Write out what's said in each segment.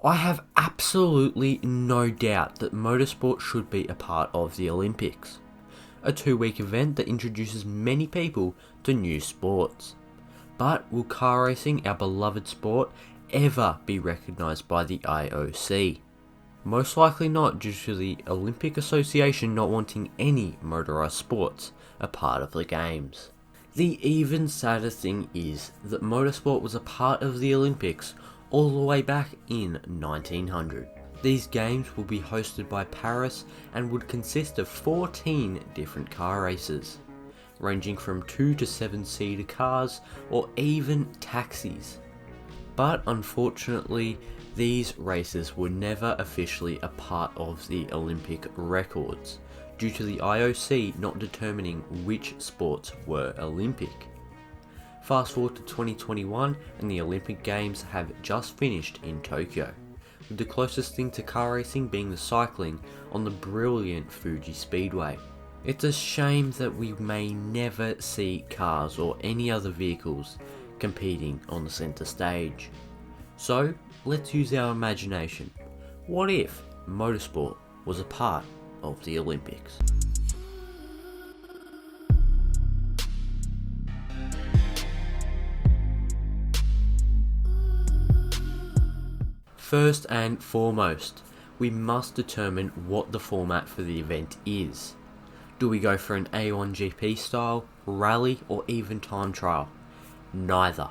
I have absolutely no doubt that motorsport should be a part of the Olympics. A 2-week event that introduces many people to new sports. But will car racing, our beloved sport, ever be recognised by the IOC? Most likely not, due to the Olympic Association not wanting any motorised sports a part of the games. The even sadder thing is that motorsport was a part of the Olympics all the way back in 1900. These games will be hosted by Paris and would consist of 14 different car races, ranging from 2 to 7-seater cars or even taxis. But unfortunately, these races were never officially a part of the Olympic records, due to the IOC not determining which sports were Olympic. Fast forward to 2021 and the Olympic Games have just finished in Tokyo, with the closest thing to car racing being the cycling on the brilliant Fuji Speedway. It's a shame that we may never see cars or any other vehicles competing on the centre stage. So let's use our imagination. What if motorsport was a part of the Olympics? First and foremost, we must determine what the format for the event is. Do we go for an A1GP style, rally, or even time trial? Neither.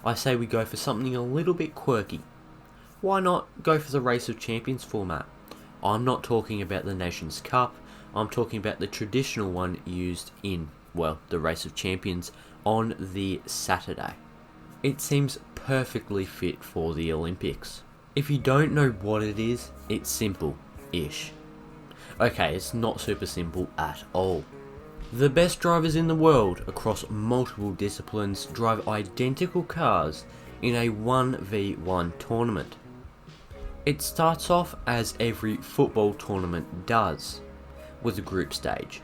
I say we go for something a little bit quirky. Why not go for the Race of Champions format? I'm not talking about the Nations Cup, I'm talking about the traditional one used in, well, the Race of Champions on the Saturday. It seems perfectly fit for the Olympics. If you don't know what it is, it's simple-ish. Okay, it's not super simple at all. The best drivers in the world across multiple disciplines drive identical cars in a 1v1 tournament. It starts off as every football tournament does, with a group stage.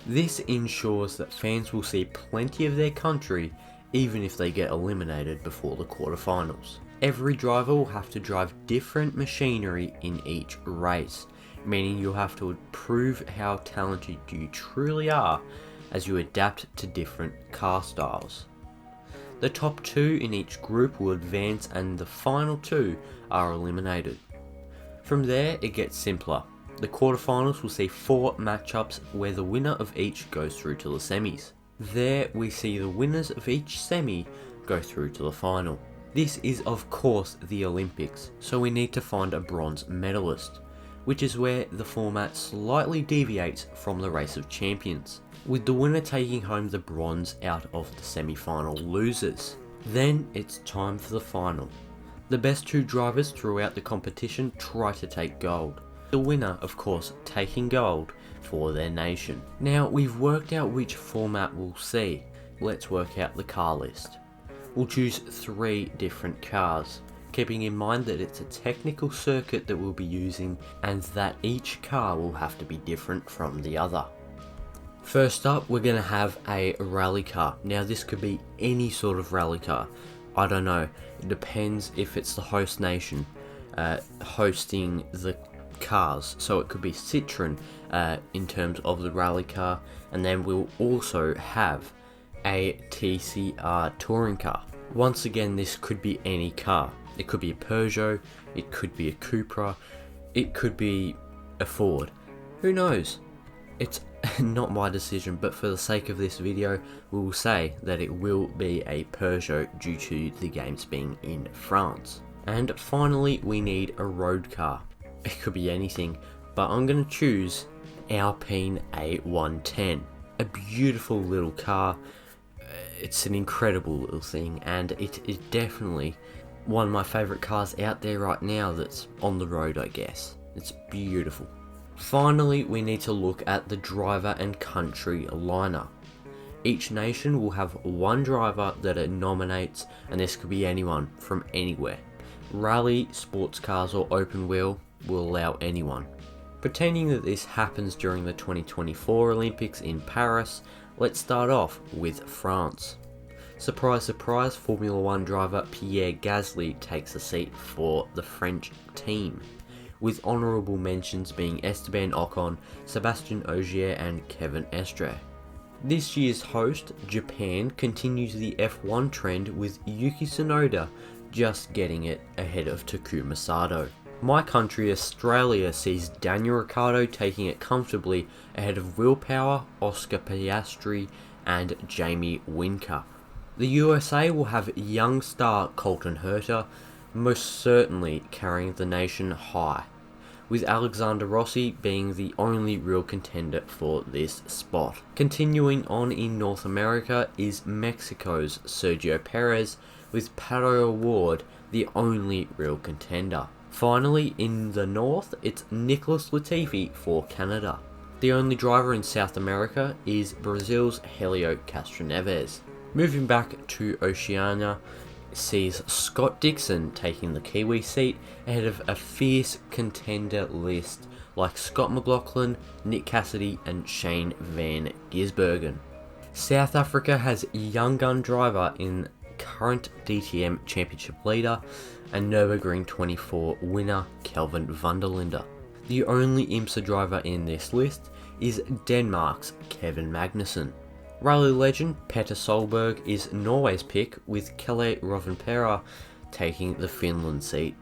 This ensures that fans will see plenty of their country even if they get eliminated before the quarterfinals. Every driver will have to drive different machinery in each race, meaning you'll have to prove how talented you truly are as you adapt to different car styles. The top 2 in each group will advance and the final 2 are eliminated. From there it gets simpler. The quarterfinals will see 4 matchups where the winner of each goes through to the semis. There we see the winners of each semi go through to the final. This is of course the Olympics, so we need to find a bronze medalist, which is where the format slightly deviates from the Race of Champions, with the winner taking home the bronze out of the semi-final losers. Then it's time for the final. The best 2 drivers throughout the competition try to take gold. The winner, of course, taking gold for their nation. Now we've worked out which format we'll see. Let's work out the car list. We'll choose 3 different cars, keeping in mind that it's a technical circuit that we'll be using and that each car will have to be different from the other. First up, we're going to have a rally car. Now this could be any sort of rally car. I don't know, it depends if it's the host nation hosting the cars. So it could be Citroen in terms of the rally car, and then we'll also have a TCR touring car. Once again, this could be any car. It could be a Peugeot, it could be a Cupra, it could be a Ford. Who knows? It's not my decision, but for the sake of this video, we will say that it will be a Peugeot due to the games being in France. And finally, we need a road car. It could be anything, but I'm going to choose Alpine A110. A beautiful little car. It's an incredible little thing, and it is definitely one of my favourite cars out there right now that's on the road, I guess. It's beautiful. Finally, we need to look at the driver and country lineup. Each nation will have 1 driver that it nominates, and this could be anyone from anywhere. Rally, sports cars or open wheel will allow anyone. Pretending that this happens during the 2024 Olympics in Paris, let's start off with France. Surprise, surprise, Formula 1 driver Pierre Gasly takes a seat for the French team, with honourable mentions being Esteban Ocon, Sebastian Ogier and Kevin Estre. This year's host, Japan, continues the F1 trend with Yuki Tsunoda just getting it ahead of Takuma Sato. My country, Australia, sees Daniel Ricciardo taking it comfortably ahead of Will Power, Oscar Piastri and Jamie Whincup. The USA will have young star Colton Herta most certainly carrying the nation high, with Alexander Rossi being the only real contender for this spot. Continuing on in North America is Mexico's Sergio Perez, with Pato O'Ward the only real contender. Finally, in the north, it's Nicholas Latifi for Canada. The only driver in South America is Brazil's Helio Castroneves. Moving back to Oceania, sees Scott Dixon taking the Kiwi seat ahead of a fierce contender list like Scott McLaughlin, Nick Cassidy and Shane van Gisbergen. South Africa has young gun driver in current DTM Championship leader and Nürburgring 24 winner Kelvin Vanderlinde. The only IMSA driver in this list is Denmark's Kevin Magnussen. Rally legend Petter Solberg is Norway's pick, with Kalle Rovanperä taking the Finland seat.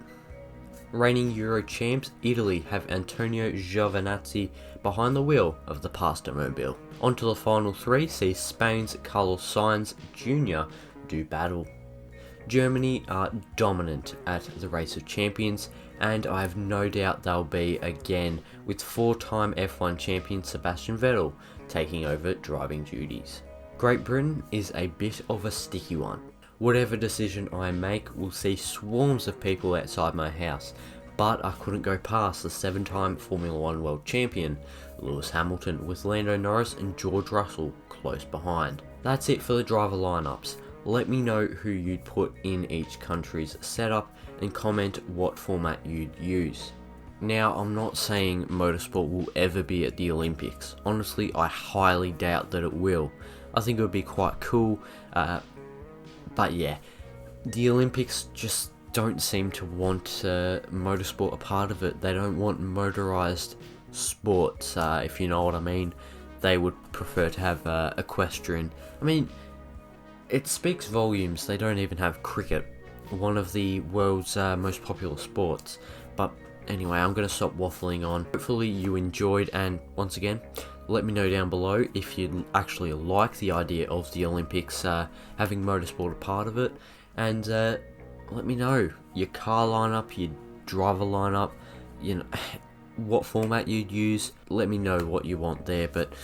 Reigning Euro champs Italy have Antonio Giovinazzi behind the wheel of the Pastor-mobile. Onto the final three sees Spain's Carlos Sainz Jr. do battle. Germany are dominant at the Race of Champions, and I have no doubt they'll be again, with four-time F1 champion Sebastian Vettel taking over driving duties. Great Britain is a bit of a sticky one. Whatever decision I make will see swarms of people outside my house, but I couldn't go past the 7-time Formula 1 world champion Lewis Hamilton, with Lando Norris and George Russell close behind. That's it for the driver lineups. Let me know who you'd put in each country's setup and comment what format you'd use. Now, I'm not saying motorsport will ever be at the Olympics. Honestly, I highly doubt that it will. I think it would be quite cool, but yeah, the Olympics just don't seem to want motorsport a part of it. They don't want motorized sports, if you know what I mean. They would prefer to have equestrian. I mean, it speaks volumes. They don't even have cricket, one of the world's most popular sports. But anyway, I'm going to stop waffling on. Hopefully you enjoyed, and once again, let me know down below if you actually like the idea of the Olympics having motorsport a part of it, and let me know your car lineup, your driver lineup, you know, what format you'd use. Let me know what you want there, but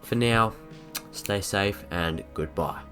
for now, stay safe and goodbye.